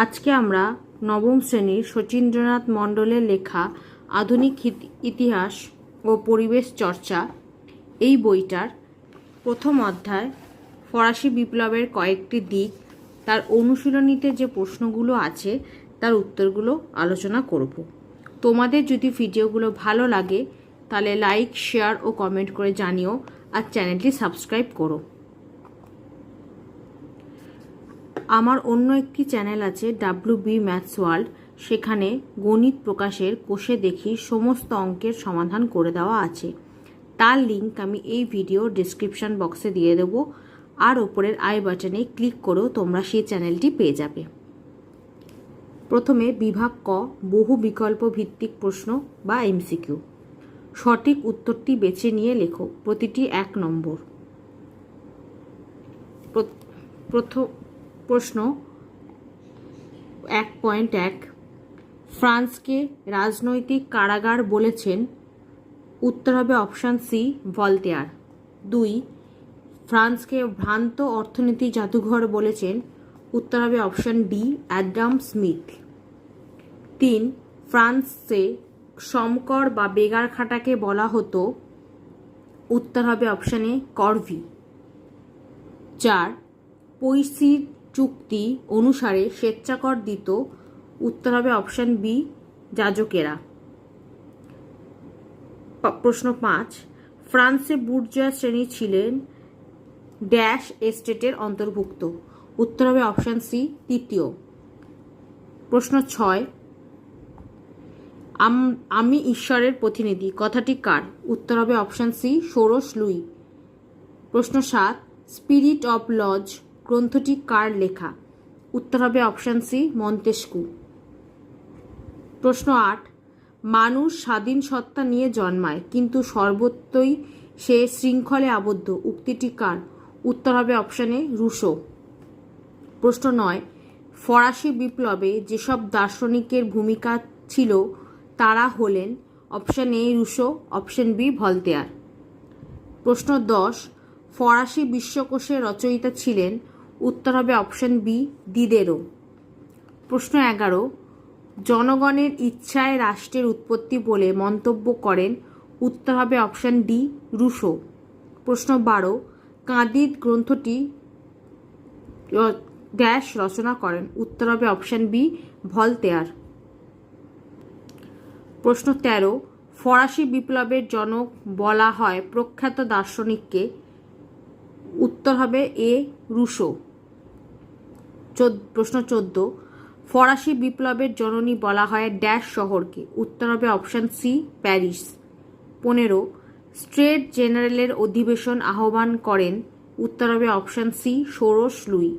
আজকে আমরা নবম শ্রেণীর শচীন্দ্রনাথ মণ্ডলের লেখা আধুনিক ইতিহাস ও পরিবেশ চর্চা এই বইটার প্রথম অধ্যায় ফরাসি বিপ্লবের কয়েকটি দিক, তার অনুশীলনীতে যে প্রশ্নগুলো আছে তার উত্তরগুলো আলোচনা করব। তোমাদের যদি ভিডিওগুলো ভালো লাগে তাহলে লাইক, শেয়ার ও কমেন্ট করে জানিও, আর চ্যানেলটি সাবস্ক্রাইব করো। আমার অন্য একটি চ্যানেল আছে WB ম্যাথস ওয়ার্ল্ড, সেখানে গণিত প্রকাশের কোষে দেখি সমস্ত অঙ্কের সমাধান করে দেওয়া আছে। তার লিঙ্ক আমি এই ভিডিও ডেসক্রিপশন বক্সে দিয়ে দেব, আর ওপরের আই বাটনে ক্লিক করেও তোমরা সেই চ্যানেলটি পেয়ে যাবে। প্রথমে বিভাগ ক, বহু বিকল্প ভিত্তিক প্রশ্ন বা MCQ। সঠিক উত্তরটি বেছে নিয়ে লেখো, প্রতিটি 1 নম্বর। প্রথম প্রশ্ন 1.1, ফ্রান্সকে রাজনৈতিক কারাগার বলেছেন? উত্তর হবে অপশান সি, ভলতেয়ার। 2, ফ্রান্সকে ভ্রান্ত অর্থনীতি জাদুঘর বলেছেন? উত্তর হবে অপশান ডি, অ্যাডাম স্মিথ। 3, ফ্রান্সে সমকর বা বেগার খাটাকে বলা হতো? উত্তর হবে অপশান এ, করভি। 4, পৈসির চুক্তি অনুসারে স্বেচ্ছাকর দিত? উত্তর হবে অপশান বি, যাজকেরা। প্রশ্ন 5, ফ্রান্সে বুর্জোয়া শ্রেণী ছিলেন ড্যাশ এস্টেটের অন্তর্ভুক্ত? উত্তর হবে অপশান সি, তৃতীয়। প্রশ্ন 6, আমি ঈশ্বরের প্রতিনিধি কথাটি কার? উত্তর হবে অপশান সি, সোরস লুই। প্রশ্ন 7, স্পিরিট অফ লজ গ্রন্থটি কার লেখা? উত্তর হবে অপশান সি, মন্তেস্কু। প্রশ্ন 8, মানুষ স্বাধীন সত্তা নিয়ে জন্মায় কিন্তু সর্বত্রই সে শৃঙ্খলে আবদ্ধ, উক্তিটি কার? উত্তর হবে অপশান এ, রুশো। প্রশ্ন 9, ফরাসি বিপ্লবে যেসব দার্শনিকের ভূমিকা ছিল তারা হলেন? Option A, Rousseau, option B, Voltaire. প্রশ্ন 10, ফরাসি বিশ্বকোষের রচয়িতা ছিলেন? উত্তর হবে অপশান বি, দিদেরো। প্রশ্ন 11, জনগণের ইচ্ছায় রাষ্ট্রের উৎপত্তি বলে মন্তব্য করেন? উত্তর হবে অপশান ডি, রুশো। প্রশ্ন 12, কাঁদিদ গ্রন্থটি ড্যাশ রচনা করেন? উত্তর হবে অপশান বি, ভলতেয়ার। প্রশ্ন 13, ফরাসি বিপ্লবের জনক বলা হয় প্রখ্যাত দার্শনিককে? উত্তর হবে এ, রুশো। প্রশ্ন 14, ফরাসি বিপ্লবের জননী বলা হয় ড্যাশ শহরকে? উত্তর হবে অপশান সি, প্যারিস। 15, স্টেট জেনারেলের অধিবেশন আহ্বান করেন? উত্তর হবে অপশান সি, সোরস লুই।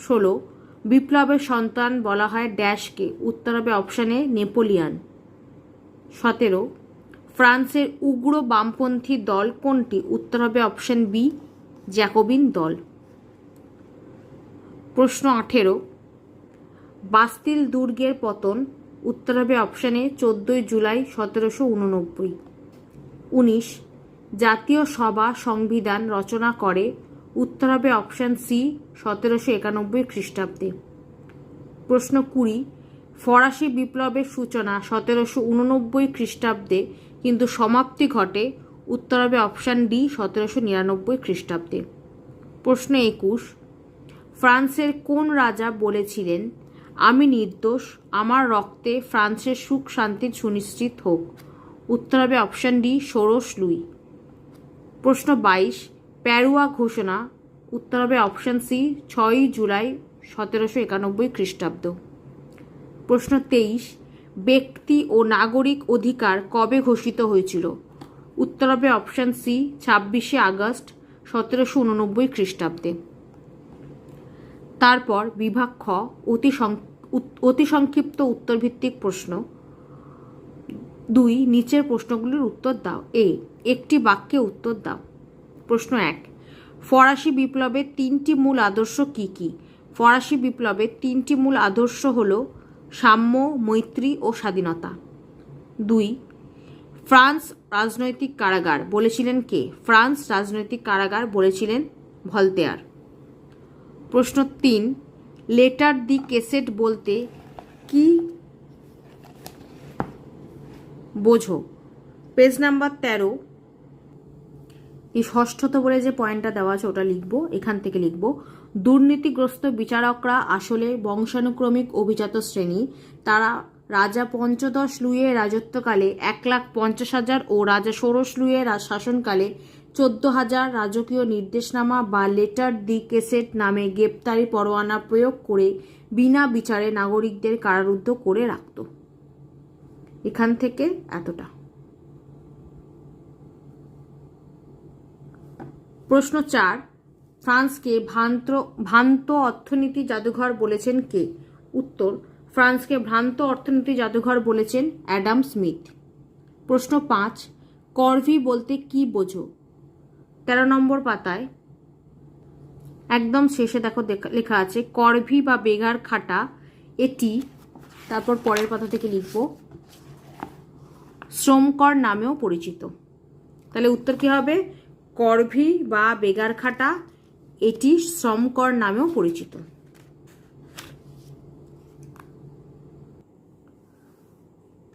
16, বিপ্লবের সন্তান বলা হয় ড্যাশকে? উত্তর হবে অপশান এ, নেপোলিয়ান। 17, ফ্রান্সের উগ্র বামপন্থী দল কোনটি? উত্তর হবে অপশান বি, জ্যাকোবিন দল। প্রশ্ন 18, বাস্তিল দুর্গের পতন? উত্তর হবে অপশান এ, 14 জুলাই 1789। 19, জাতীয় সভা সংবিধান রচনা করে? উত্তর হবে অপশান সি, 1791 খ্রিস্টাব্দে। প্রশ্ন 20, ফরাসি বিপ্লবের সূচনা 1789 খ্রিস্টাব্দে কিন্তু সমাপ্তি ঘটে? উত্তর হবে অপশান ডি, 1799 খ্রিস্টাব্দে। প্রশ্ন 21, ফ্রান্সের কোন রাজা বলেছিলেন আমি নির্দোষ, আমার রক্তে ফ্রান্সের সুখ শান্তি সুনিশ্চিত হোক? উত্তর হবে অপশান ডি, সোরস লুই। প্রশ্ন 22, প্যারুয়া ঘোষণা? উত্তর হবে অপশান সি, 6 জুলাই 1791 খ্রিস্টাব্দ। প্রশ্ন 23, ব্যক্তি ও নাগরিক অধিকার কবে ঘোষিত হয়েছিল? উত্তর হবে অপশান সি, 26 আগস্ট 1789 খ্রিস্টাব্দে। তারপর বিভাগ খ, অতি সংক্ষিপ্ত উত্তরভিত্তিক প্রশ্ন। 2, নিচের প্রশ্নগুলির উত্তর দাও। এ, একটি বাক্যে উত্তর দাও। প্রশ্ন 1, ফরাসি বিপ্লবের 3টি মূল আদর্শ কি কি? ফরাসি বিপ্লবের 3টি মূল আদর্শ হল সাম্য, মৈত্রী ও স্বাধীনতা। 2, ফ্রান্স রাজনৈতিক কারাগার বলেছিলেন কে? ফ্রান্স রাজনৈতিক কারাগার বলেছিলেন ভলতেয়ার। প্রশ্ন 3, লেটার দি কেসেট বলতে কি বোঝো? পেজ নাম্বার 13 এই ষষ্ঠত বলে যে পয়েন্টটা দেওয়া আছে ওটা লিখবো। এখান থেকে লিখবো, দুর্নীতিগ্রস্ত বিচারকরা আসলে বংশানুক্রমিক অভিজাত শ্রেণী। তারা রাজা পঞ্চদশ লুইয়ের রাজত্বকালে 1,50,000 ও রাজা ষোড়শ লুইয়ের শাসনকালে 14,000 রাজকীয় নির্দেশনামা বা লেটার দি কেসেট নামে গ্রেপ্তারি পরোয়ানা প্রয়োগ করে বিনা বিচারে নাগরিকদের কারারুদ্ধ করে রাখত। এখান থেকে এতটা। প্রশ্ন 4, ফ্রান্সকে ভ্রান্ত অর্থনীতি জাদুঘর বলেছেন কে? উত্তর, ফ্রান্সকে ভ্রান্ত অর্থনীতি জাদুঘর বলেছেন অ্যাডাম স্মিথ। প্রশ্ন 5, করভি বলতে কি বোঝো? 13 নম্বর পাতায় একদম শেষে দেখো লেখা আছে করভি বা বেগার খাটা। এটি তারপর পরের পাতা থেকে লিখব শ্রমকর নামেও পরিচিত। তাহলে উত্তর কি হবে? করভি বা বেগার খাটা, এটি শ্রমকর নামেও পরিচিত।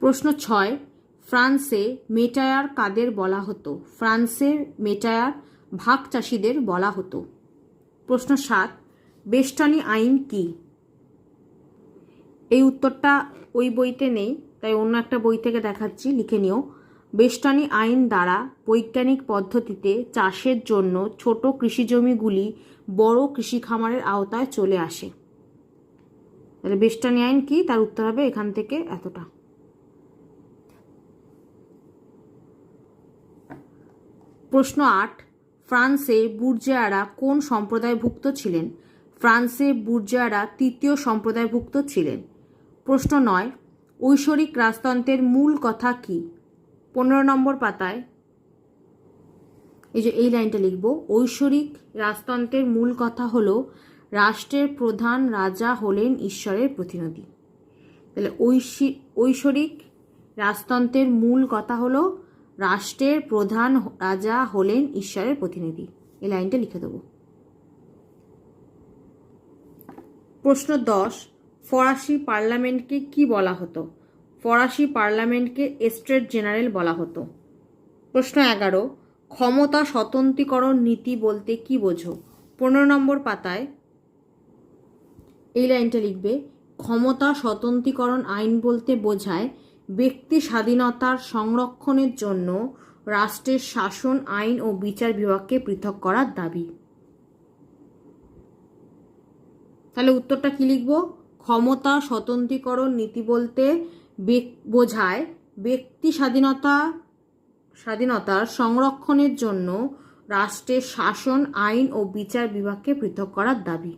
প্রশ্ন 6, ফ্রান্সে মেটায়ার কাদের বলা হতো? ফ্রান্সের মেটায়ার ভাগ চাষিদের বলা হতো। প্রশ্ন 7, বেষ্টনী আইন কি? এই উত্তরটা ওই বইতে নেই, তাই অন্য একটা বই থেকে দেখাচ্ছি, লিখে নিও। বেষ্টনী আইন দ্বারা বৈজ্ঞানিক পদ্ধতিতে চাষের জন্য ছোট কৃষিজমিগুলি বড় কৃষি খামারের আওতায় চলে আসে। তাহলে বেষ্টনী আইন কি? তার উত্তর হবে এখান থেকে এতটা। প্রশ্ন 8, ফ্রান্সে বুর্জোয়ারা কোন সম্প্রদায়ভুক্ত ছিলেন? ফ্রান্সে বুর্জোয়ারা তৃতীয় সম্প্রদায়ভুক্ত ছিলেন। প্রশ্ন 9, ঐশ্বরিক রাজতন্ত্রের মূল কথা কি? 15 নম্বর পাতায় এই যে এই লাইনটা লিখব, ঐশ্বরিক রাজতন্ত্রের মূল কথা হলো রাষ্ট্রের প্রধান রাজা হলেন ঈশ্বরের প্রতিনিধি। তাহলে ঐশ্বরিক রাজতন্ত্রের মূল কথা হলো রাষ্ট্রের প্রধান রাজা হলেন ঈশ্বরের প্রতিনিধি। এই লাইনটা লিখে দেব। প্রশ্ন 10, ফরাসি পার্লামেন্টকে কি বলা হতো? ফরাসি পার্লামেন্টকে স্টেট জেনারেল বলা হতো। প্রশ্ন 11, ক্ষমতা স্বতন্ত্রীকরণ নীতি বলতে কি বোঝো? 15 নম্বর পাতায় এই লাইনটা লিখবে, ক্ষমতা স্বতন্ত্রীকরণ আইন বলতে বোঝায় ব্যক্তি স্বাধীনতার সংরক্ষণের জন্য রাষ্ট্রের শাসন, আইন ও বিচার বিভাগকে পৃথক করার দাবি। তাহলে উত্তরটা কি লিখব? ক্ষমতা স্বতন্ত্রীকরণ নীতি বলতে বোঝায় ব্যক্তি স্বাধীনতার সংরক্ষণের জন্য রাষ্ট্রের শাসন, আইন ও বিচার বিভাগকে পৃথক করার দাবি।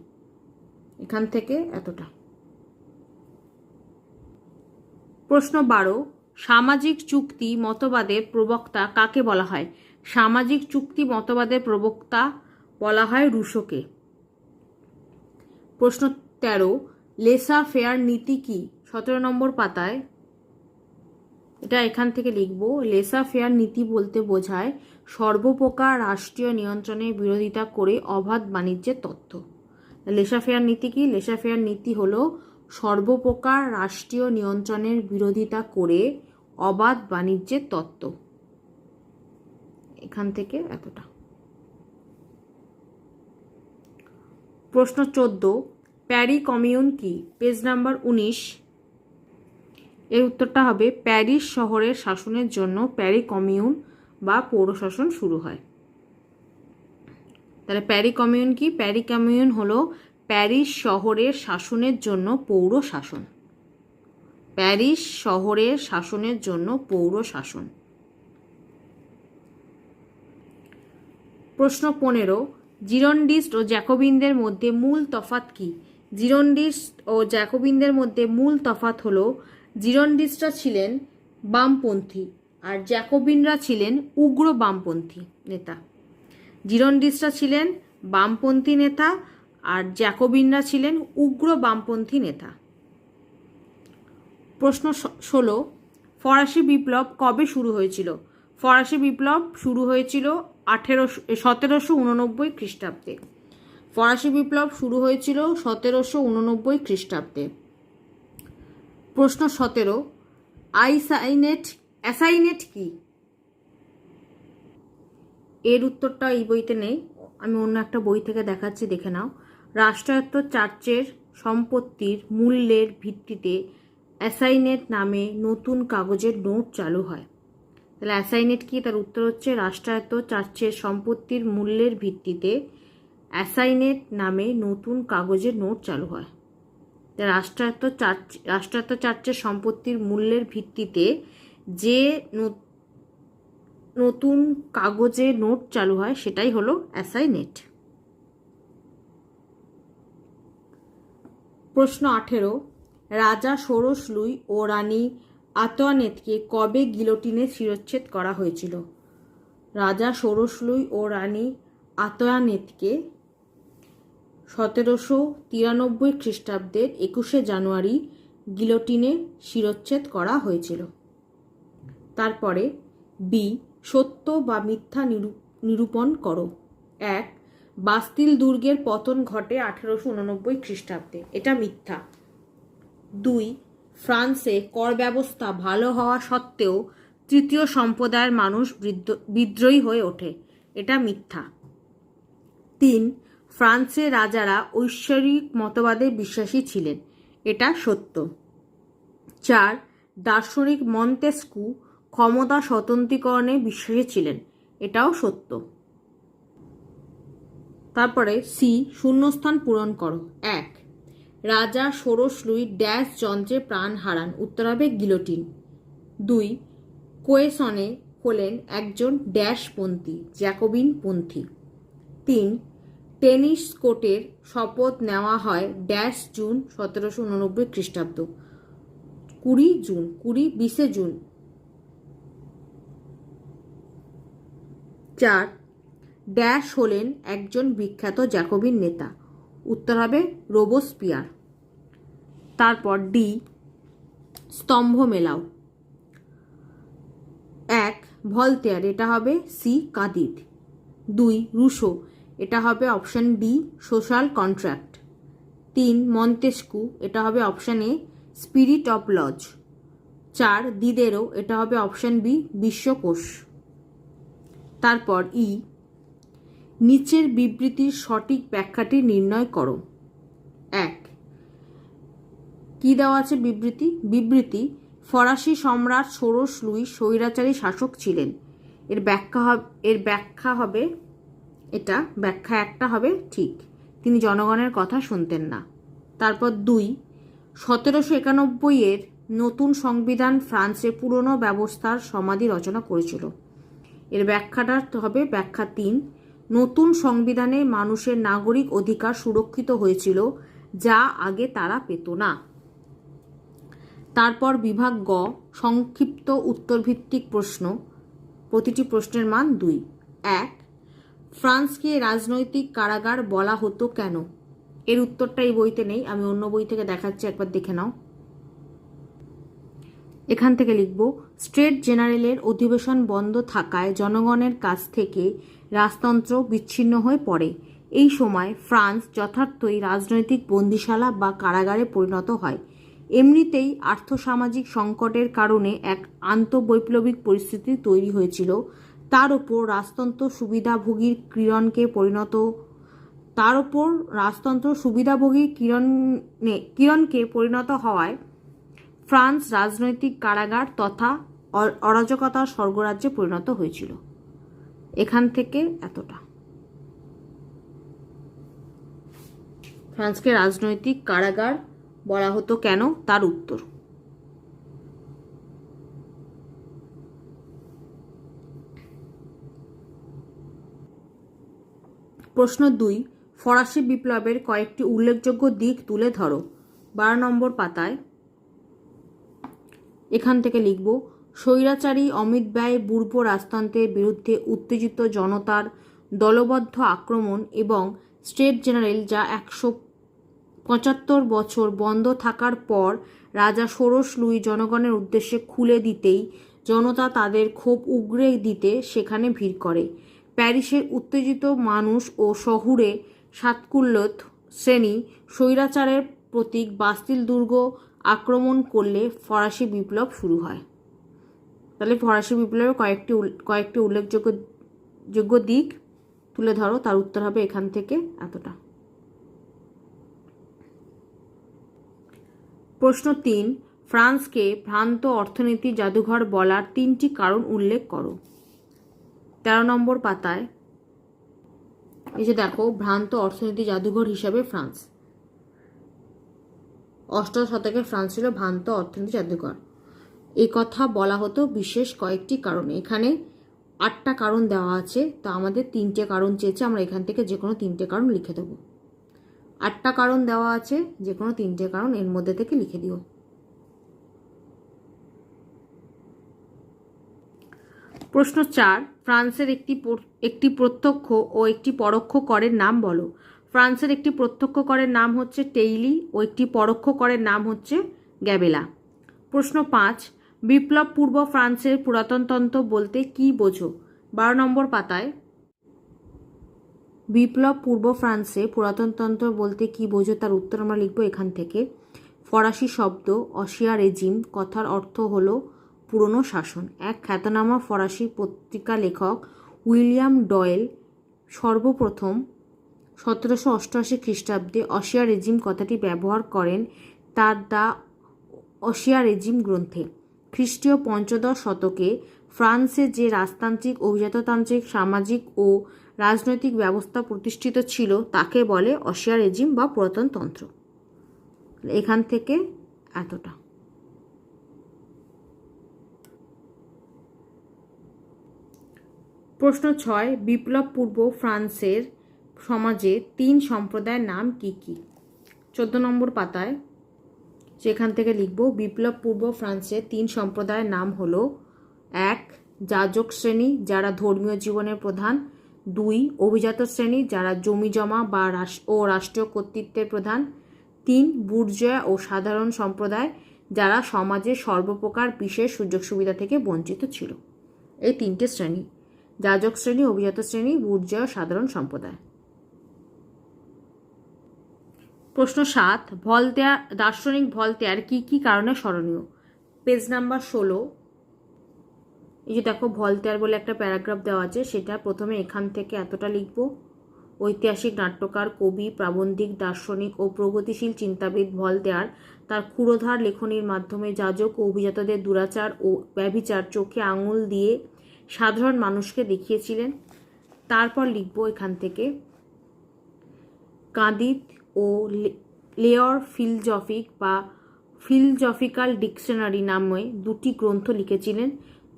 এখান থেকে এতটা। প্রশ্ন 12, সামাজিক চুক্তি মতবাদের প্রবক্তা কাকে বলা হয়? সামাজিক চুক্তি মতবাদের প্রবক্তা বলা হয় রুশোকে। প্রশ্ন 13, লেসা ফেয়ার নীতি কি? 17 নম্বর পাতায় এটা এখান থেকে লিখব, লেসা ফেয়ার নীতি বলতে বোঝায় সর্বপ্রকার রাষ্ট্রীয় নিয়ন্ত্রণের বিরোধিতা করে অবাধ বাণিজ্যের তত্ত্ব। লেসা ফেয়ার নীতি কি? লেসা ফেয়ার নীতি হলো সর্বপ্রকার রাষ্ট্রীয় নিয়ন্ত্রণের বিরোধিতা করে অবাধ বাণিজ্যের তত্ত্ব। এখান থেকে এতটা। প্রশ্ন 14, প্যারি কমিউন কি? পেজ নাম্বার 19 এর উত্তরটা হবে প্যারিস শহরের শাসনের জন্য প্যারি কমিউন বা পৌরশাসন শুরু হয়। তাহলে প্যারি কমিউন কি? প্যারি কমিউন হলো প্যারিস শহরের শাসনের জন্য পৌর শাসন। প্যারিস শহরের শাসনের জন্য পৌর শাসন। প্রশ্ন 15, জিরন্ডিস্ট ও জ্যাকোবিনদের মধ্যে মূল তফাৎ কি? জিরন্ডিস্ট ও জ্যাকোবিনদের মধ্যে মূল তফাৎ হলো জিরন্ডিস্টরা ছিলেন বামপন্থী আর জ্যাকোবিনরা ছিলেন উগ্র বামপন্থী নেতা। জিরন্ডিস্টরা ছিলেন বামপন্থী নেতা আর জ্যাকোবিনরা ছিলেন উগ্র বামপন্থী নেতা। প্রশ্ন 16, ফরাসি বিপ্লব কবে শুরু হয়েছিল? ফরাসি বিপ্লব শুরু হয়েছিল 1789 খ্রিস্টাব্দে। ফরাসি বিপ্লব শুরু হয়েছিল 1789 খ্রিস্টাব্দে। প্রশ্ন 17, অ্যাসাইনেট কি? এর উত্তরটা এই বইতে নেই, আমি অন্য একটা বই থেকে দেখাচ্ছি, দেখে নাও। রাষ্ট্রায়ত্ত চার্চের সম্পত্তির মূল্যের ভিত্তিতে অ্যাসাইনেট নামে নতুন কাগজের নোট চালু হয়। তাহলে অ্যাসাইনেট কি? তার উত্তর হচ্ছে রাষ্ট্রায়ত্ত চার্চের সম্পত্তির মূল্যের ভিত্তিতে অ্যাসাইনেট নামে নতুন কাগজের নোট চালু হয়। রাষ্ট্রায়ত্ত চার্চের সম্পত্তির মূল্যের ভিত্তিতে যে নতুন কাগজে নোট চালু হয় সেটাই হলো অ্যাসাইনেট। প্রশ্ন 18, রাজা ষোড়শ লুই ও রানী আতোয়ানেতকে কবে গিলোটিনে শিরচ্ছেদ করা হয়েছিল? রাজা ষোড়শ লুই ও রানী আতোয়ানেতকে 1793 খ্রিস্টাব্দের 21শে জানুয়ারি গিলোটিনে শিরচ্ছেদ করা হয়েছিল। তারপরে বি, সত্য বা মিথ্যা নিরূপণ করো। 1, বাস্তিল দুর্গের পতন ঘটে 1889 খ্রিস্টাব্দে, এটা মিথ্যা। 2, ফ্রান্সে কর ব্যবস্থা ভালো হওয়া সত্ত্বেও তৃতীয় সম্প্রদায়ের মানুষ বিদ্রোহী হয়ে ওঠে, এটা মিথ্যা। 3, ফ্রান্সের রাজারা ঐশ্বরিক মতবাদে বিশ্বাসী ছিলেন, এটা সত্য। 4, দার্শনিক মন্তেস্কু ক্ষমতা স্বতন্ত্রীকরণে বিশ্বাসী ছিলেন, এটাও সত্য। তারপরে সি, শূন্যস্থান পূরণ করো। 1, রাজা ষোড়শ লুই ড্যাশ যন্ত্রে প্রাণ হারান, উত্তর হবে গিলোটিন। 2, কোয়েসনে হলেন একজন ড্যাশপন্থী, জ্যাকোবিন পন্থী। 3, টেনিস কোর্টের শপথ নেওয়া হয় ড্যাশ জুন 1789 খ্রিস্টাব্দ, 20 জুন। 4, ড্যাশ হলেন একজন বিখ্যাত জ্যাকোবিন নেতা, উত্তর হবে রোবোস্পিয়ার। তারপর ডি, স্তম্ভ মেলাও। 1, ভলতেয়ার, এটা হবে সি, কাদিদ। 2, রুশো, এটা হবে option D, social contract. 3, Montesquieu, এটা হবে option A, spirit of laws. 4, Diderot, এটা হবে অপশন বি, বিশ্বকোষ। তারপর ই, নিচের বিবৃতির সঠিক ব্যাখ্যাটি নির্ণয় করো। 1, কি দেওয়া আছে বিবৃতি, ফরাসি সম্রাট ষোড়শ লুই স্বৈরাচারী শাসক ছিলেন, এর ব্যাখ্যা হবে এটা, ব্যাখ্যা একটা হবে ঠিক, তিনি জনগণের কথা শুনতেন না। তারপর 2, 1791 নতুন সংবিধান ফ্রান্সে পুরনো ব্যবস্থার সমাধি রচনা করেছিল, এর ব্যাখ্যাটা হবে ব্যাখ্যা 3, নতুন সংবিধানে মানুষের নাগরিক অধিকার সুরক্ষিত হয়েছিল যা আগে তারা পেত না। তারপর বিভাগ গ, সংক্ষিপ্ত উত্তরভিত্তিক প্রশ্ন, প্রতিটি প্রশ্নের মান 2। 1, ফ্রান্সকে রাজনৈতিক কারাগার বলা হতো কেন? এর উত্তরটা এই বইতে নেই, আমি অন্য বই থেকে দেখাচ্ছি, একবার দেখে নাও। এখান থেকে লিখব, স্টেট জেনারেলের অধিবেশন বন্ধ থাকায় জনগণের কাছ থেকে রাজতন্ত্র বিচ্ছিন্ন হয়ে পড়ে। এই সময় ফ্রান্স যথার্থই রাজনৈতিক বন্দিশালা বা কারাগারে পরিণত হয়। এমনিতেই আর্থসামাজিক সংকটের কারণে এক আন্তঃবৈপ্লবিক পরিস্থিতি তৈরি হয়েছিল, তার ওপর রাজতন্ত্র সুবিধাভোগী কিরণকে পরিণত হওয়ায় ফ্রান্স রাজনৈতিক কারাগার তথা অরাজকতার স্বর্গরাজ্যে পরিণত হয়েছিল। এখান থেকে এতটা। ফ্রান্সকে রাজনৈতিক কারাগার বলা হতো কেন, তার উত্তর। প্রশ্ন 2, ফরাসি বিপ্লবের কয়েকটি উল্লেখযোগ্য দিক তুলে ধরো। 12 নম্বর পাতায় এখান থেকে লিখব, স্বৈরাচারী অমিত ব্যয় পূর্ব রাজতন্ত্রের বিরুদ্ধে উত্তেজিত জনতার দলবদ্ধ আক্রমণ এবং স্টেট জেনারেল যা 175 বছর বন্ধ থাকার পর রাজা ষোড়শ লুই জনগণের উদ্দেশ্যে খুলে দিতেই জনতা তাদের ক্ষোভ উগরে দিতে সেখানে ভিড় করে। প্যারিসের উত্তেজিত মানুষ ও শহুরে সাতকুল্লথ শ্রেণী স্বৈরাচারের প্রতীক বাস্তিল দুর্গ আক্রমণ করলে ফরাসি বিপ্লব শুরু হয়। তাহলে ফরাসি বিপ্লবের কয়েকটি উল্লেখযোগ্য দিক তুলে ধরো, তার উত্তর হবে এখান থেকে এতটা। প্রশ্ন 3, ফ্রান্সকে ভ্রান্ত অর্থনীতি জাদুঘর বলার 3টি কারণ উল্লেখ করো। 13 নম্বর পাতায় এই যে দেখো, ভ্রান্ত অর্থনীতি জাদুঘর হিসাবে ফ্রান্স, অষ্টম শতকে ফ্রান্স ছিল ভ্রান্ত অর্থনীতি জাদুঘর। এই কথা বলা হতো বিশেষ কয়েকটি কারণে। এখানে 8টা কারণ দেওয়া আছে, তো আমাদের 3টে কারণ চেয়েছে, আমরা এখান থেকে যে কোনো 3টে কারণ লিখে দেবো। 8টা কারণ দেওয়া আছে, যে কোনো 3টে কারণ এর মধ্যে থেকে লিখে দিও। প্রশ্ন 4, ফ্রান্সের একটি প্রত্যক্ষ ও একটি পরোক্ষ করের নাম বলো। ফ্রান্সের একটি প্রত্যক্ষ করের নাম হচ্ছে টেইলি ও একটি পরোক্ষ করের নাম হচ্ছে গ্যাবেলা। প্রশ্ন 5, বিপ্লব পূর্ব ফ্রান্সের পুরাতনতন্ত্র বলতে কি বোঝো। 12 নম্বর পাতায় বিপ্লব পূর্ব ফ্রান্সে পুরাতনতন্ত্র বলতে কি বোঝো, তার উত্তর আমরা লিখব এখান থেকে। ফরাসি শব্দ অসিয়া রেজিম কথার অর্থ হলো পুরনো শাসন। এক খ্যাতনামা ফরাসি পত্রিকা লেখক উইলিয়াম ডয়েল সর্বপ্রথম 1788 খ্রিস্টাব্দে অসিয়া রেজিম কথাটি ব্যবহার করেন তার দ্য অসিয়া রেজিম গ্রন্থে। খ্রিস্টীয় পঞ্চদশ শতকে ফ্রান্সে যে রাজতান্ত্রিক, অভিজাততান্ত্রিক, সামাজিক ও রাজনৈতিক ব্যবস্থা প্রতিষ্ঠিত ছিল তাকে বলে অসিয়া রেজিম বা পুরাতনতন্ত্র। এখান থেকে এতটা। প্রশ্ন 6, বিপ্লব পূর্ব ফ্রান্সের সমাজে 3 সম্প্রদায়ের নাম কি কি। 14 নম্বর পাতায় সেখান থেকে লিখব বিপ্লব পূর্ব ফ্রান্সের 3 সম্প্রদায়ের নাম হলো 1, যাজক শ্রেণী যারা ধর্মীয় জীবনের প্রধান। 2, অভিজাত শ্রেণী যারা জমি জমা বা রাষ্ট্রীয় কর্তৃত্বের প্রধান। 3, বুর্জোয়া ও সাধারণ সম্প্রদায় যারা সমাজের সর্বপ্রকার বিশেষ সুযোগ সুবিধা থেকে বঞ্চিত ছিল। এই 3টে শ্রেণী: যাজক শ্রেণী, অভিজাত শ্রেণী, বুর্জোয়া ও সাধারণ সম্প্রদায়। প্রশ্ন 7, ভলতেয়ার দার্শনিক ভলতেয়ার কি কি কারণে স্মরণীয়। Page number 16। এই যে দেখো, ভলতেয়ার বলে একটা প্যারাগ্রাফ দেওয়া আছে, সেটা প্রথমে এখান থেকে এতটা লিখব। ঐতিহাসিক নাট্যকার, কবি, প্রাবন্ধিক, দার্শনিক ও প্রগতিশীল চিন্তাবিদ ভলতেয়ার তার ক্ষুরোধার লেখনীর মাধ্যমে যাজক ও অভিজাতদের দুরাচার ও ব্যভিচার চোখে আঙুল দিয়ে সাধারণ মানুষকে দেখিয়েছিলেন। তারপর লিখব এখান থেকে কাঁদিত ও লেয়র ফিলজফিক্যাল ডিকশনারি নামে 2টি গ্রন্থ লিখেছিলেন।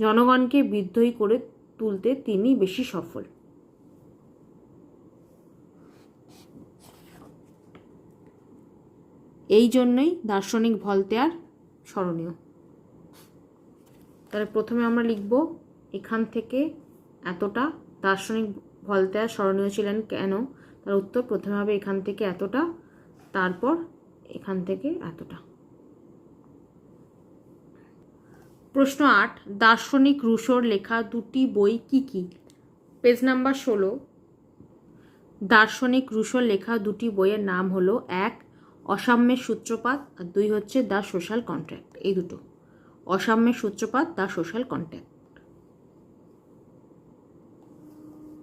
জনগণকে বিদ্রোহী করে তুলতে তিনি বেশি সফল। এই জন্যই দার্শনিক ভলতেয়ার স্মরণীয়। তাহলে প্রথমে আমরা লিখব এখান থেকে এতটা। দার্শনিক ভলতেয়ার স্মরণীয় ছিলেন কেন, তার উত্তর প্রথমে হবে এখান থেকে এতটা, তারপর এখান থেকে এতটা। প্রশ্ন 8, দার্শনিক রুশোর লেখা 2টি বই কি কি। Page number 16। দার্শনিক রুশোর লেখা 2টি বইয়ের নাম হলো 1, অসাম্যের সূত্রপাত, আর 2 হচ্ছে দ্য সোশ্যাল কন্ট্রাক্ট। এই দুটো, অসাম্যের সূত্রপাত, দ্য সোশ্যাল কন্ট্রাক্ট।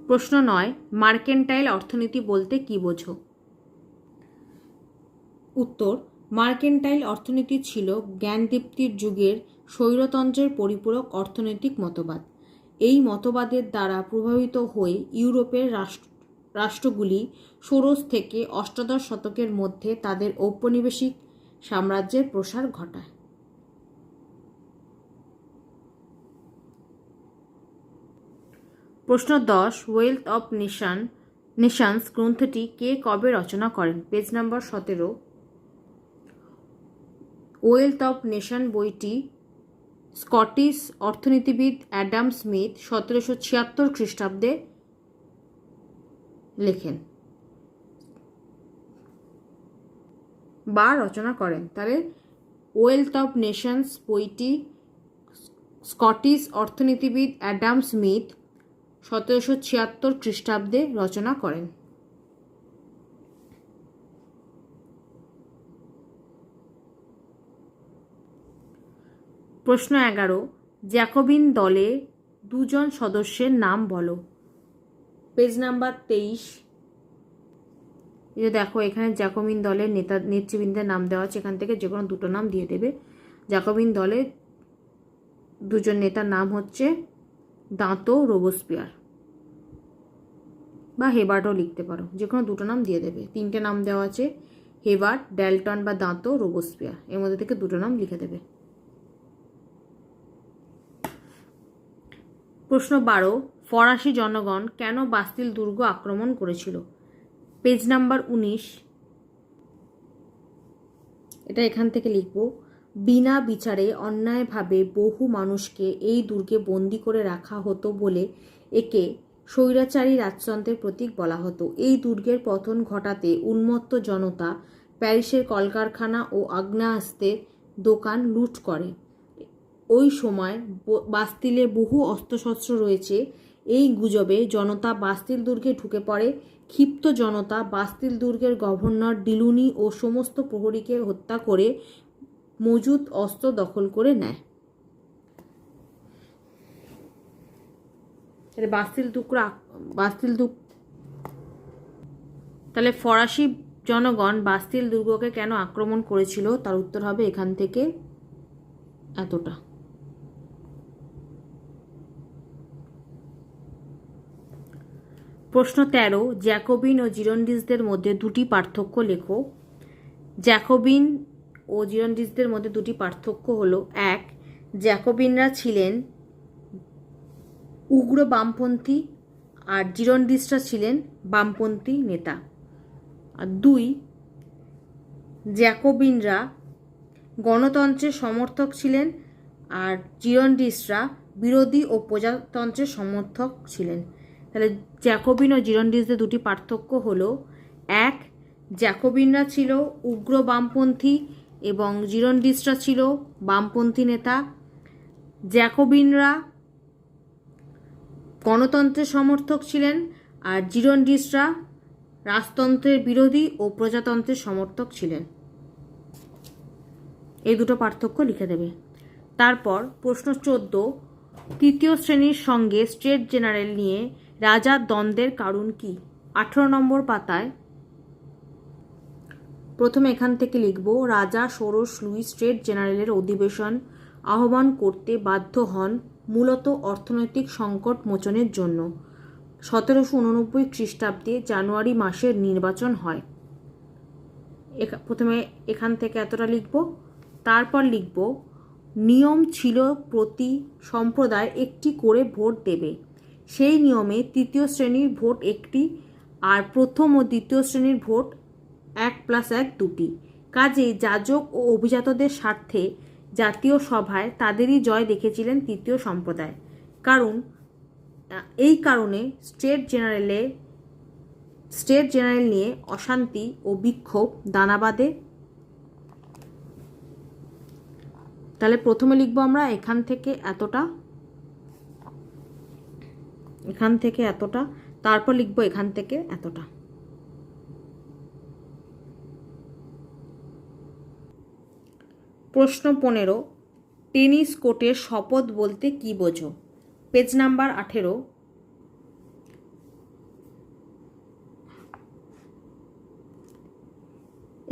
প্রশ্ন 9, মার্কেন্টাইল অর্থনীতি বলতে কি বোঝো। উত্তর, মার্কেন্টাইল অর্থনীতি ছিল জ্ঞানদীপ্তির যুগের স্বৈরতন্ত্রের পরিপূরক অর্থনৈতিক মতবাদ। এই মতবাদের দ্বারা প্রভাবিত হয়ে ইউরোপের রাষ্ট্রগুলি ষোড়শ থেকে অষ্টাদশ শতকের মধ্যে তাদের ঔপনিবেশিক সাম্রাজ্যের প্রসার ঘটায়। প্রশ্ন 10, ওয়েলথ অফ নেশনস গ্রন্থটি কে কবে রচনা করেন। Page number 17। Wealth of nation বইটি স্কটিশ অর্থনীতিবিদ অ্যাডাম স্মিথ 1776 খ্রিস্টাব্দে লেখেন বা রচনা করেন। তাহলে ওয়েলথ অফ নেশনস বইটি স্কটিশ অর্থনীতিবিদ অ্যাডাম স্মিথ 1776 খ্রিস্টাব্দে রচনা করেন। প্রশ্ন 11, জ্যাকোবিন দলে 2 জন সদস্যের নাম বলো। Page number 23। এই যে দেখো এখানে জ্যাকোবিন দলের নেতৃবৃন্দের নাম দেওয়া আছে, এখান থেকে যে কোনো দুটো নাম দিয়ে দেবে। জ্যাকোবিন দলে 2 জন নেতার নাম হচ্ছে দাঁতো রোবোস্পিয়ার বা হেবার্টও লিখতে পারো, যে কোনো দুটো নাম দিয়ে দেবে। 3টে নাম দেওয়া আছে, হেবার্ট, ড্যালটন বা দাঁতো, রোবোস্পিয়ার, এর মধ্যে থেকে দুটো নাম লিখে দেবে। প্রশ্ন 12, ফরাসি জনগণ কেন বাস্তিল দুর্গ আক্রমণ করেছিল। Page number 19। এটা এখান থেকে লিখব। বিনা বিচারে অন্যায়ভাবে বহু মানুষকে এই দুর্গে বন্দি করে রাখা হতো বলে একে স্বৈরাচারী রাজতন্ত্রের প্রতীক বলা হতো। এই দুর্গের পতন ঘটাতে উন্মত্ত জনতা প্যারিসের কলকারখানা ও আগ্নেয়াস্ত্রের দোকান লুট করে। ওই সময় বাস্তিলে বহু অস্ত্রশস্ত্র রয়েছে। এই গুজবে জনতা বাস্তিল দুর্গে ঢুকে পড়ে। ক্ষিপ্ত জনতা বাস্তিল দুর্গের গভর্নর ডিলুনি ও সমস্ত প্রহরীকে হত্যা করে মজুদ অস্ত্র দখল করে নেয়। তাহলে ফরাসি জনগণ বাস্তিল দুর্গকে কেন আক্রমণ করেছিল, তার উত্তর হবে এখান থেকে এতটা। প্রশ্ন 13, জ্যাকোবিন ও জিরন্ডিসদের মধ্যে 2টি পার্থক্য লেখো। জ্যাকোবিন ও জিরন্ডিসদের মধ্যে 2টি পার্থক্য হলো, 1, জ্যাকোবিনরা ছিলেন উগ্র বামপন্থী আর জিরন্ডিসরা ছিলেন বামপন্থী নেতা। আর 2, জ্যাকোবিনরা গণতন্ত্রের সমর্থক ছিলেন আর জিরন্ডিসরা বিরোধী ও প্রজাতন্ত্রের সমর্থক ছিলেন। তাহলে জ্যাকোবিন ও জিরন্ডিসদের 2টি পার্থক্য হলো, 1, জ্যাকোবিনরা ছিল উগ্র বামপন্থী এবং জিরন্ডিসরা ছিল বামপন্থী নেতা। জ্যাকোবিনরা গণতন্ত্রের সমর্থক ছিলেন আর জিরন্ডিসরা রাজতন্ত্রের বিরোধী ও প্রজাতন্ত্রের সমর্থক ছিলেন। এই দুটো পার্থক্য লিখে দেবে। তারপর প্রশ্ন 14, তৃতীয় শ্রেণীর সঙ্গে স্টেট জেনারেল নিয়ে রাজার দ্বন্দ্বের কারণ কি। 18 নম্বর পাতায় প্রথমে এখান থেকে লিখব, রাজা ষোড়শ লুই স্টেট জেনারেলের অধিবেশন আহ্বান করতে বাধ্য হন মূলত অর্থনৈতিক সংকট মোচনের জন্য। 1789 খ্রিস্টাব্দে জানুয়ারি মাসের নির্বাচন হয়। প্রথমে এখান থেকে এতটা লিখব। তারপর লিখব, নিয়ম ছিল প্রতি সম্প্রদায় একটি করে ভোট দেবে। সেই নিয়মে তৃতীয় শ্রেণীর ভোট একটি আর প্রথম ও দ্বিতীয় শ্রেণীর ভোট 1+1 2টি। কাজেই যাজক ও অভিজাতদের স্বার্থে জাতীয় সভায় তাদেরই জয় দেখেছিলেন তৃতীয় সম্প্রদায়। এই কারণে স্টেট জেনারেল নিয়ে অশান্তি ও বিক্ষোভ দানা বাঁধে। তাহলে প্রথমে লিখব আমরা এখান থেকে এতটা, তারপর লিখব এখান থেকে এতটা। প্রশ্ন 15, টেনিস কোর্টের শপথ বলতে কি বোঝো। Page number 18।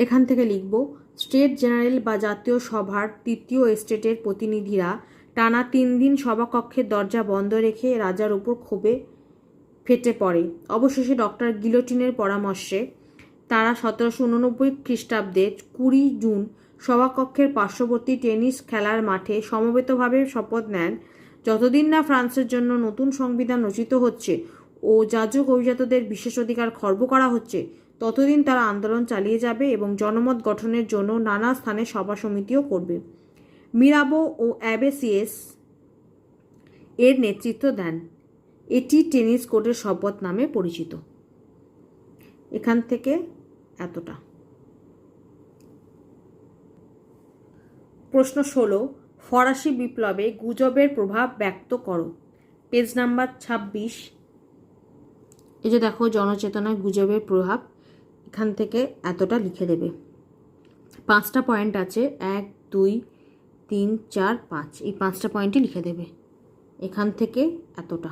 এখান থেকে লিখব, স্টেট জেনারেল বা জাতীয় সভার তৃতীয় এস্টেটের প্রতিনিধিরা টানা 3 দিন সভাকক্ষের দরজা বন্ধ রেখে রাজার উপর ক্ষোভে ফেটে পড়ে। অবশেষে ডক্টর গিলোটিনের পরামর্শে তারা 1789 খ্রিস্টাব্দের 20 জুন সভাকক্ষের পার্শ্ববর্তী টেনিস খেলার মাঠে সমবেতভাবে শপথ নেন, যতদিন না ফ্রান্সের জন্য নতুন সংবিধান রচিত হচ্ছে ও যাজক অভিজাতদের বিশেষ অধিকার খর্ব করা হচ্ছে, ততদিন তারা আন্দোলন চালিয়ে যাবে এবং জনমত গঠনের জন্য নানা স্থানে সভা সমিতিও করবে। মিরাবো ও অ্যাবেসিয়েস এর নেতৃত্ব দেন। এটি টেনিস কোর্টের শপথ নামে পরিচিত। এখান থেকে এতটা। প্রশ্ন 16, ফরাসি বিপ্লবে গুজবের প্রভাব ব্যক্ত করো। Page number 26। এই যে দেখো, জনচেতনায় গুজবের প্রভাব, এখান থেকে এতটা লিখে দেবে। 5টা পয়েন্ট আছে, 1, 2, 3, 4, 5 এই 5টা পয়েন্টই লিখে দেবে। এখান থেকে এতটা।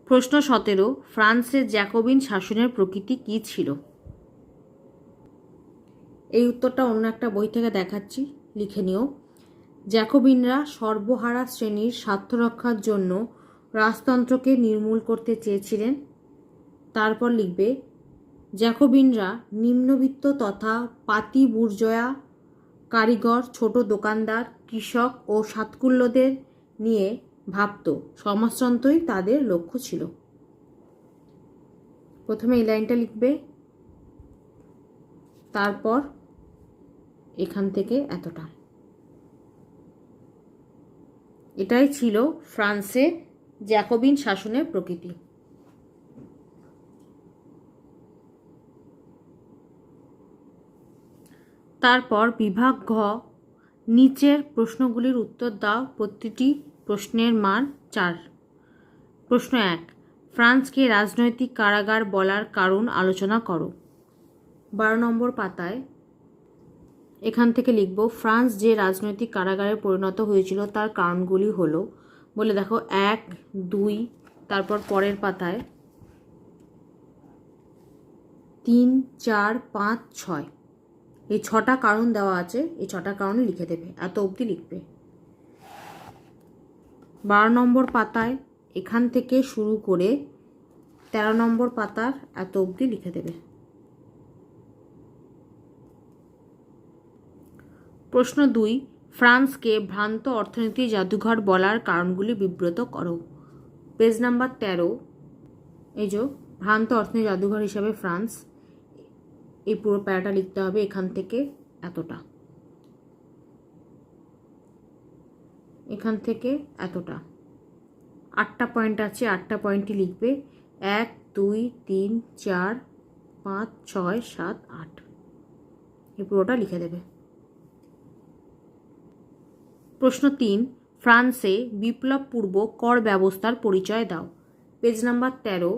প্রশ্ন 17, ফ্রান্সের জ্যাকোবিন শাসনের প্রকৃতি কী ছিল? এই উত্তরটা অন্য একটা বই থেকে দেখাচ্ছি, লিখে নিও। জ্যাকোবিনরা সর্বহারা শ্রেণীর স্বার্থ রক্ষার জন্য রাজতন্ত্রকে নির্মূল করতে চেয়েছিলেন। তারপর লিখবে, জ্যাকোবিনরা নিম্নবিত্ত তথা পাতি বুর্জোয়া, কারিগর, ছোট দোকানদার, কৃষক ও সাতকুল্যদের নিয়ে ভাবত। সমাজতন্ত্রই তাদের লক্ষ্য ছিল। প্রথমে এই লাইনটা লিখবে, তারপর এখান থেকে এতটা। এটাই ছিল ফ্রান্সে জ্যাকোবিন শাসনের প্রকৃতি। তারপর বিভাগ ঘ, নিচের প্রশ্নগুলির উত্তর দাও। প্রতিটি প্রশ্নের মান 4। প্রশ্ন 1, ফ্রান্সকে রাজনৈতিক কারাগার বলার কারণ আলোচনা করো। 12 নম্বর পাতায় এখান থেকে লিখব, ফ্রান্স যে রাজনৈতিক কারাগারে পরিণত হয়েছিল তার কারণগুলি হলো বলে দেখো 1, 2, তারপর পরের পাতায় 3, 4, 5, 6 এই 6টা কারণ দেওয়া আছে। এই 6টা কারণই লিখে দেবে, এত অবধি লিখবে। 12 নম্বর পাতায় এখান থেকে শুরু করে 13 নম্বর পাতার এত অবধি লিখে দেবে। প্রশ্ন 2, ফ্রান্সকে ভ্রান্ত অর্থনীতি জাদুঘর বলার কারণগুলি বিব্রত করো। পেজ নাম্বার 13, এই যে ভ্রান্ত অর্থনীতি জাদুঘর হিসাবে ফ্রান্স, এই পুরো প্যারাটা লিখতে হবে। এখান থেকে এতটা, এখান থেকে এতটা। 8টা পয়েন্ট আছে, 8টা পয়েন্টই লিখবে। 1, 2, 3, 4, 5, 6, 7, 8 এই পুরোটা লিখে দেবে। প্রশ্ন 3, ফ্রান্সে বিপ্লব পূর্ব কর ব্যবস্থার পরিচয় দাও। পেজ নাম্বার 13,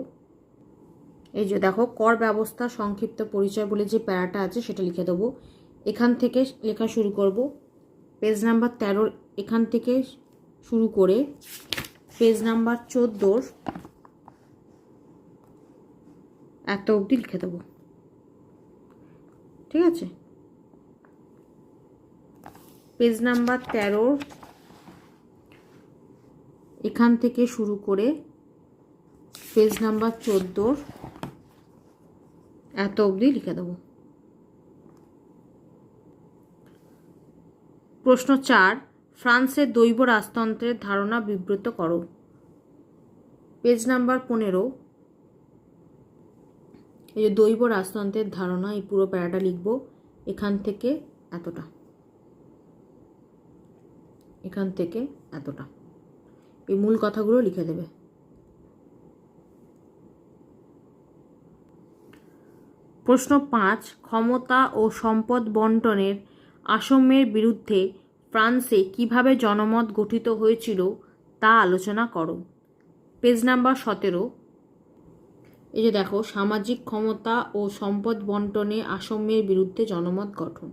এই যে দেখো কর ব্যবস্থা সংক্ষিপ্ত পরিচয় বলে যে প্যারাটা আছে সেটা লিখে দেবো। এখান থেকে লেখা শুরু করব। পেজ নাম্বার 13 এখান থেকে শুরু করে পেজ নাম্বার 14 এত অবধি লিখে দেবো। ঠিক আছে, পেজ নাম্বার 13 এখান থেকে শুরু করে পেজ নাম্বার 14 এত অবধি লিখে দেবো। প্রশ্ন 4, ফ্রান্সের দৈব রাজতন্ত্রের ধারণা বিবৃত করো। পেজ নাম্বার 15 এই যে দৈব রাজতন্ত্রের ধারণা, এই পুরো প্যারাটা লিখব। এখান থেকে এতটা, এখান থেকে এতটা, এই মূল কথাগুলো লিখে দেবে। প্রশ্ন 5, ক্ষমতা ও সম্পদ বন্টনের আসমের বিরুদ্ধে ফ্রান্সে কিভাবে জনমত গঠিত হয়েছিল তা আলোচনা করো। পেজ নাম্বার 17 এই যে দেখো সামাজিক ক্ষমতা ও সম্পদ বন্টনে আসমের বিরুদ্ধে জনমত গঠন,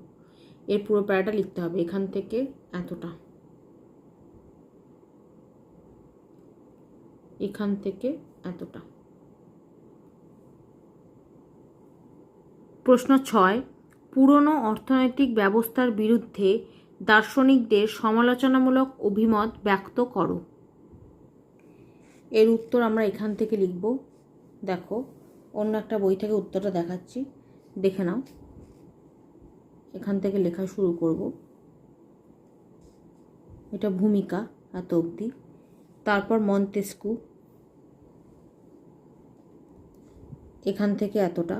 এর পুরো প্যারাটা লিখতে হবে। এখান থেকে এতটা, এখান থেকে এতটা। প্রশ্ন 6, পুরনো অর্থনৈতিক ব্যবস্থার বিরুদ্ধে দার্শনিকদের সমালোচনামূলক অভিমত ব্যক্ত করো। এর উত্তর আমরা এখান থেকে লিখব। দেখো অন্য একটা বই থেকে উত্তরটা দেখাচ্ছি, দেখে নাও। এখান থেকে লেখা শুরু করব। এটা ভূমিকা এত অবধি, তারপর মন্তেস্কু, এখান থেকে এতটা,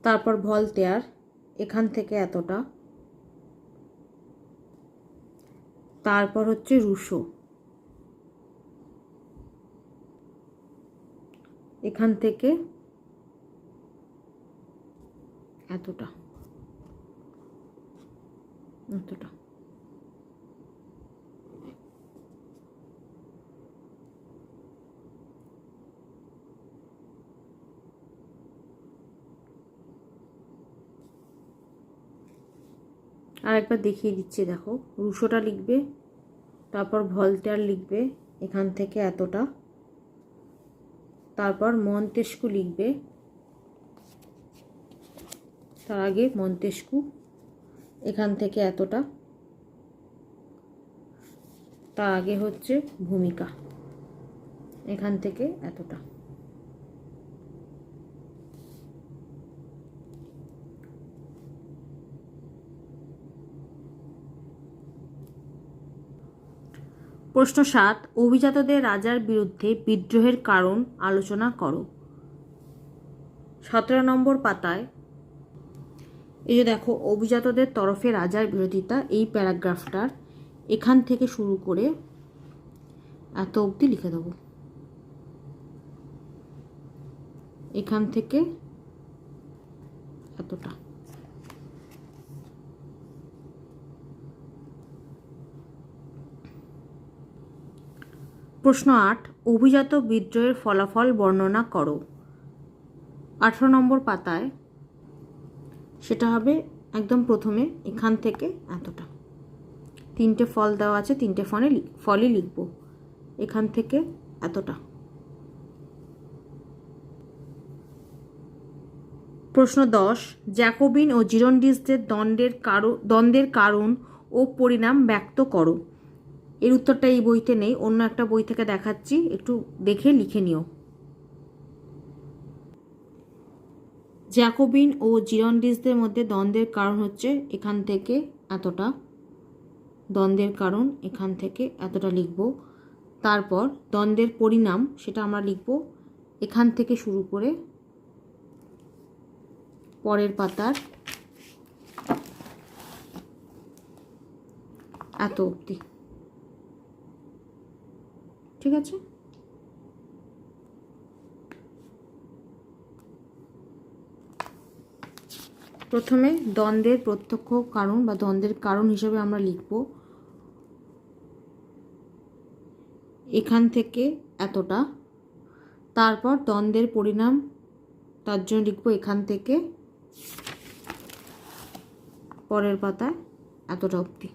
তারপর ভলতেয়ার, এখান থেকে এতটা, তারপর হচ্ছে রুশো, এখান থেকে এতটা, এতটা। আর একবার দেখিয়ে দিচ্ছি, দেখো রুশোটা লিখবে, তারপর ভলতেয়ার লিখবে এখান থেকে এতটা, তারপর মন্তেস্কু লিখবে, তার আগে মন্তেস্কু এখান থেকে এতটা, তার আগে হচ্ছে ভূমিকা এখান থেকে এতটা। প্রশ্ন 7, অভিজাতদের রাজার বিরুদ্ধে বিদ্রোহের কারণ আলোচনা করো। 17 নম্বর পাতায় এই যে দেখো, অভিজাতদের তরফে রাজার বিরোধিতা, এই প্যারাগ্রাফটার এখান থেকে শুরু করে এত অবধি লিখে দেবো, এখান থেকে এতটা। প্রশ্ন 8, অভিজাত বিদ্রোহের ফলাফল বর্ণনা করো। 18 নম্বর পাতায় সেটা হবে একদম প্রথমে এখান থেকে এতটা, তিনটে ফল দেওয়া আছে, তিনটে ফলই লিখব, এখান থেকে এতটা। প্রশ্ন 10, জ্যাকোবিন ও জিরন্ডিসদের দ্বন্দ্বের কারণ ও পরিণাম ব্যক্ত করো। এর উত্তরটা এই বইতে নেই, অন্য একটা বই থেকে দেখাচ্ছি, একটু দেখে লিখে নিও। জ্যাকোবিন ও জিরন্ডিসদের মধ্যে দ্বন্দ্বের কারণ হচ্ছে এখান থেকে এতটা, দ্বন্দ্বের কারণ এখান থেকে এতটা লিখব। তারপর দ্বন্দ্বের পরিণাম সেটা আমরা লিখব এখান থেকে শুরু করে পরের পাতার এত অবধি। ঠিক আছে? প্রথমে দ্বন্দ্বের প্রত্যক্ষ কারণ বা দ্বন্দ্বের কারণ হিসেবে আমরা লিখব এখান থেকে এতটা, তারপর দ্বন্দ্বের পরিণাম তার জন্য লিখব এখান থেকে পরের পাতায় এতটা অবধি।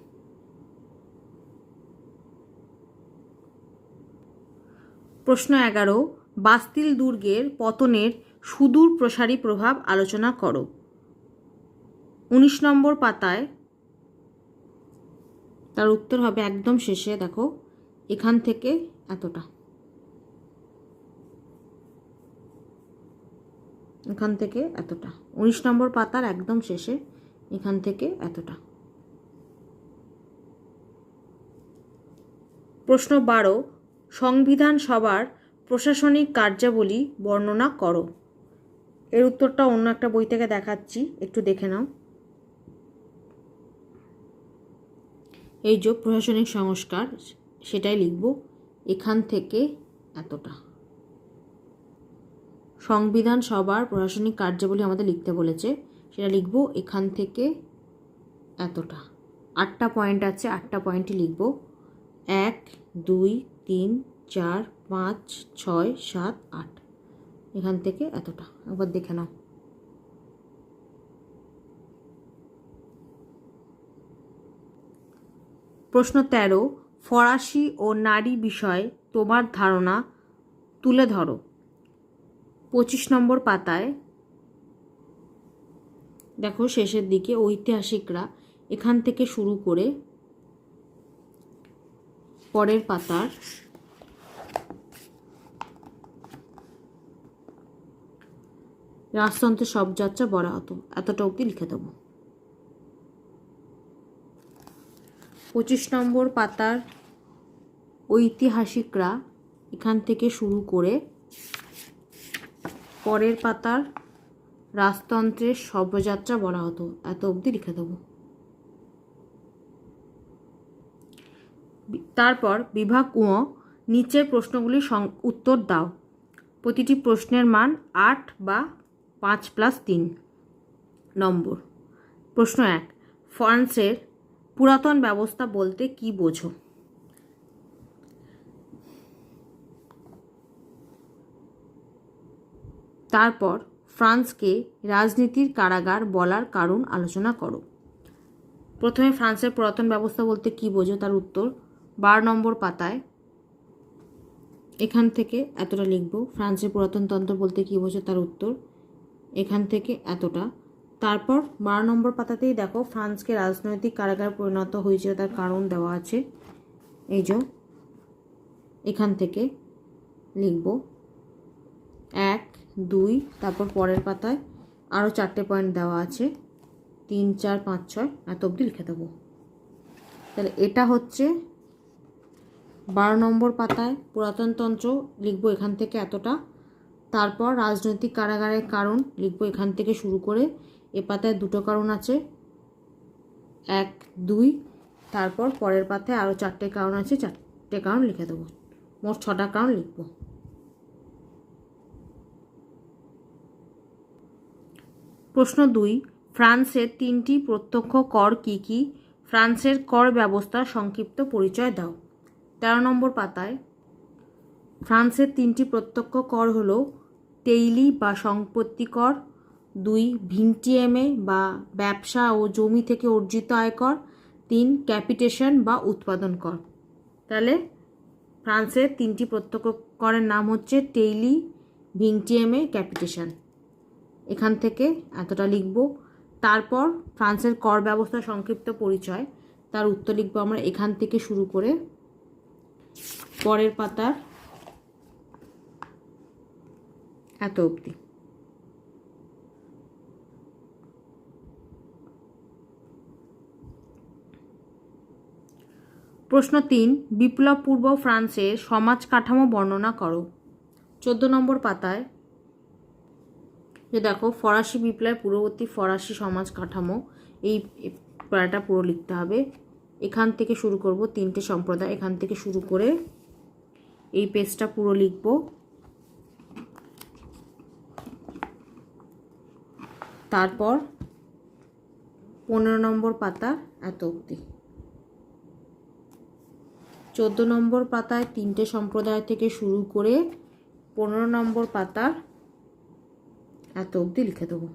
প্রশ্ন 11, বাস্তিল দুর্গের পতনের সুদূর প্রসারী প্রভাব আলোচনা করো। 19 নম্বর পাতায় তার উত্তর হবে একদম শেষে, দেখো এখান থেকে এতটা, এখান থেকে এতটা, 19 নম্বর পাতার একদম শেষে এখান থেকে এতটা। প্রশ্ন 12, সংবিধান সভার প্রশাসনিক কার্যাবলী বর্ণনা করো। এর উত্তরটা অন্য একটা বই থেকে দেখাচ্ছি, একটু দেখে নাও। এই যে প্রশাসনিক সংস্কার সেটাই লিখব এখান থেকে এতটা। সংবিধান সভার প্রশাসনিক কার্যাবলী আমাদের লিখতে বলেছে, সেটা লিখব এখান থেকে এতটা। 8টা পয়েন্ট আছে, 8টা পয়েন্টই লিখব, 1 2 3 4 5 6 7 8, এখান থেকে এতটা। একবার দেখে নাও। প্রশ্ন 13, ফরাসি ও নারী বিষয়ে তোমার ধারণা তুলে ধরো। 25 নম্বর পাতায় দেখো শেষের দিকে ঐতিহাসিকরা এখান থেকে শুরু করে পরের পাতার রাজতন্ত্রের সব যাত্রা বলা হতো, এতটা অবধি লিখে দেবো। 25 নম্বর পাতার ঐতিহাসিকরা এখান থেকে শুরু করে পরের পাতার রাজতন্ত্রের শবযাত্রা বলা হতো, এত অবধি লিখে দেবো। তারপর বিভাগ ও নিচের প্রশ্নগুলির উত্তর দাও। প্রতিটি প্রশ্নের মান 8 বা 5+3 নম্বর। প্রশ্ন 1, ফ্রান্সের পুরাতন ব্যবস্থা বলতে কি বোঝো? তারপর ফ্রান্সকে রাজনীতির কারাগার বলার কারণ আলোচনা করো। প্রথমে ফ্রান্সের পুরাতন ব্যবস্থা বলতে কি বোঝো তার উত্তর 12 নম্বর পাতায় এখান থেকে এতটা লিখব। ফ্রান্সের পুরাতন তন্ত্র বলতে কি বোঝো তার উত্তর এখান থেকে এতটা। তারপর 12 নম্বর পাতাতেই দেখো ফ্রান্সকে রাজনৈতিক কারাগারে পরিণত হয়েছে তার কারণ দেওয়া আছে। এই যে এখান থেকে লিখব 1 2, তারপর পরের পাতায় আরও 4টে পয়েন্ট দেওয়া আছে 3 4 5 6 এত অবধি লিখে দেবো। তাহলে এটা হচ্ছে 12 নম্বর পাতায় পুরাতন তন্ত্র লিখবো এখান থেকে এতটা। তারপর রাজনৈতিক কারাগারের কারণ লিখবো এখান থেকে শুরু করে এ পাতায় 2টো কারণ আছে 1 2, তারপর পরের পাতায় আরও 4টে কারণ আছে 4টে কারণ লিখে দেবো। মোট 6টা কারণ লিখব। প্রশ্ন 2, ফ্রান্সের 3টি প্রত্যক্ষ কর কি কি? ফ্রান্সের কর ব্যবস্থার সংক্ষিপ্ত পরিচয় দাও। 13 নম্বর পাতায় ফ্রান্সের 3টি প্রত্যক্ষ কর হলো টেইলি বা সম্পত্তি কর, 2 ভিন্টিয়েমে বা ব্যবসা ও জমি থেকে অর্জিত আয়কর, 3 ক্যাপিটেশন বা উৎপাদন কর। তাহলে ফ্রান্সের 3টি প্রত্যক্ষ করের নাম হচ্ছে টেইলি, ভিন্টিয়েমে, ক্যাপিটেশন। এখান থেকে এতটা লিখব। তারপর ফ্রান্সের কর ব্যবস্থার সংক্ষিপ্ত পরিচয় তার উত্তর লিখব আমরা এখান থেকে শুরু করে পরের পাতার এত অবধি। প্রশ্ন 3, বিপ্লব পূর্ব ফ্রান্সের সমাজ কাঠামো বর্ণনা করো। 14 নম্বর পাতায় যে দেখো ফরাসি বিপ্লবের পূর্ববর্তী ফরাসি সমাজ কাঠামো, এই প্যারাটা পুরো লিখতে হবে। এখান থেকে শুরু করব 3টে সম্প্রদায়, এখান থেকে শুরু করে এই পেজটা পুরো লিখব। তারপর 15 নম্বর পাতা এত অবধি। 14 নম্বর পাতায় 3টে সম্প্রদায় থেকে শুরু করে 15 নম্বর পাতার এত অবধি লিখে দেবো।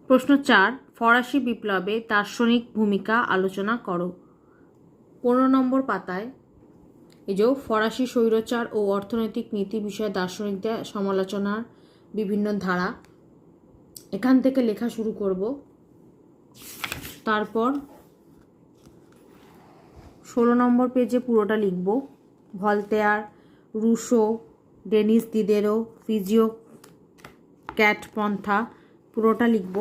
প্রশ্ন 4, ফরাসি বিপ্লবে দার্শনিক ভূমিকা আলোচনা করো। 15 নম্বর পাতায় এই যে ফরাসি স্বৈরাচার ও অর্থনৈতিক নীতি বিষয়ে দার্শনিকদের সমালোচনার বিভিন্ন ধারা, এখান থেকে লেখা শুরু করব। তারপর 16 নম্বর পেজে পুরোটা লিখব। Voltaire, Rousseau, Denis Diderot, physiocrat পন্থা পুরোটা লিখব।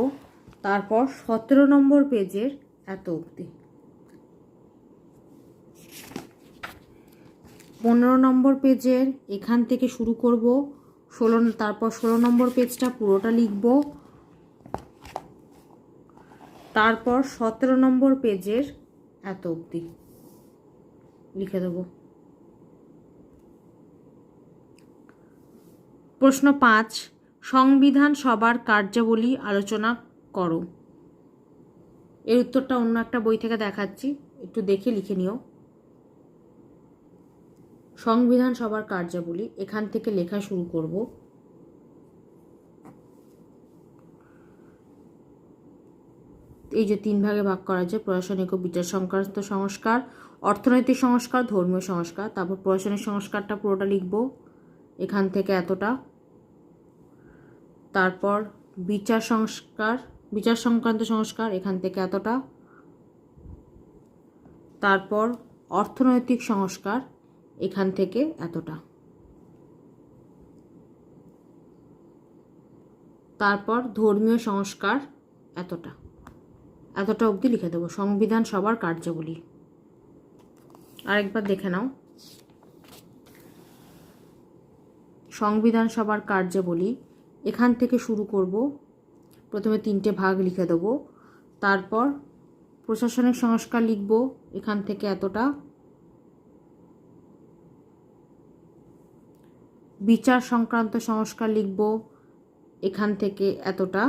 তারপর 17 নম্বর পেজের এত অবধি। 15 নম্বর পেজের এখান থেকে শুরু করব 16, তারপর 16 নম্বর পেজটা পুরোটা লিখব। তারপর 17 নম্বর পেজের এত অবধি লিখে দেব। প্রশ্ন 5, সংবিধান সভার কার্যাবলী আলোচনা করো। এর উত্তরটা অন্য একটা বই থেকে দেখাচ্ছি, একটু দেখে লিখে নিও। সংবিধান সভার কার্যাবলী এখান থেকে লেখা শুরু করব। এই যে 3 ভাগে ভাগ করা আছে, প্রশাসনিক ও বিচার সংক্রান্ত সংস্কার, অর্থনৈতিক সংস্কার, ধর্মীয় সংস্কার। তারপর প্রশাসনিক সংস্কারটা পুরোটা লিখব এখান থেকে এতটা। তারপর বিচার সংক্রান্ত সংস্কার এখান থেকে এতটা। তারপর অর্থনৈতিক সংস্কার এখান থেকে এতটা। তারপর ধর্মীয় সংস্কার এতটা অবধি লিখে দেবো। সংবিধান সভার কার্যাবলী আরেকবার দেখে নাও। সংবিধান সভার কার্যাবলী এখান থেকে শুরু করব। প্রথমে 3টে ভাগ লিখে দেব। তারপর প্রশাসনিক সংস্কার লিখব এখান থেকে এতটা। বিচার সংক্রান্ত সংস্কার লিখব এখান থেকে এতটা।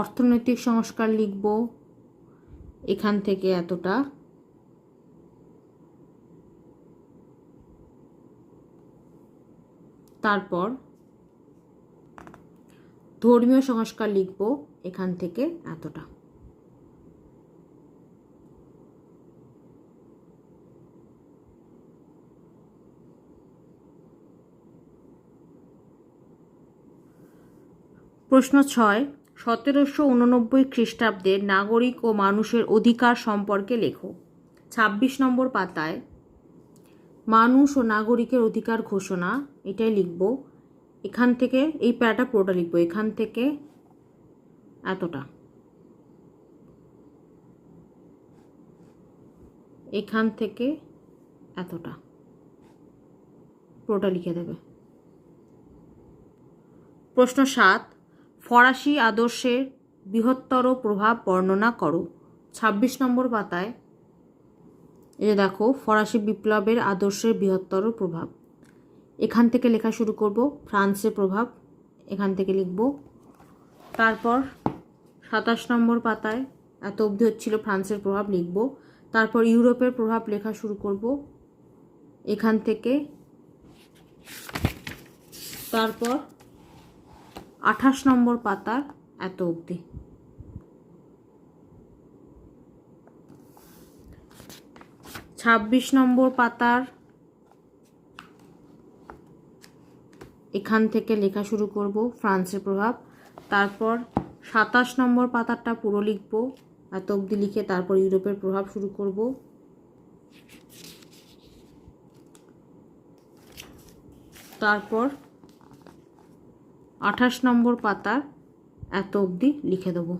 অর্থনৈতিক সংস্কার লিখব এখান থেকে এতটা। তারপর ধর্মীয় সংস্কার লিখব এখান থেকে এতটা। প্রশ্ন 6, 1789 খ্রিস্টাব্দে নাগরিক ও মানুষের অধিকার সম্পর্কে লেখো। 26 নম্বর পাতায় মানুষ ও নাগরিকের অধিকার ঘোষণা, এটাই লিখব। এখান থেকে এই প্যারাটা পুরোটা লিখব, এখান থেকে এতটা, এখান থেকে এতটা, পুরোটা লিখে দেবে। প্রশ্ন 7, ফরাসি আদর্শের বৃহত্তর প্রভাব বর্ণনা করো। 26 নম্বর পাতায় এই যে দেখো, ফরাসি বিপ্লবের আদর্শের বৃহত্তর প্রভাব, এখান থেকে লেখা শুরু করব। ফ্রান্সের প্রভাব এখান থেকে লিখব। তারপর 27 নম্বর পাতায় এত অবধি হচ্ছিল ফ্রান্সের প্রভাব লিখব। তারপর ইউরোপের প্রভাব লেখা শুরু করব এখান থেকে। তারপর 28 নম্বর পাতার এত অবধি। 26 নম্বর পাতার এখান থেকে লেখা শুরু করব ফ্রান্সের প্রভাব। তারপর 27 নম্বর পাতাটা পুরো লিখব এত অবধি লিখে, তারপর ইউরোপের প্রভাব শুরু করব। তারপর 28 নম্বর পাতার এত অবধি লিখে দেবো।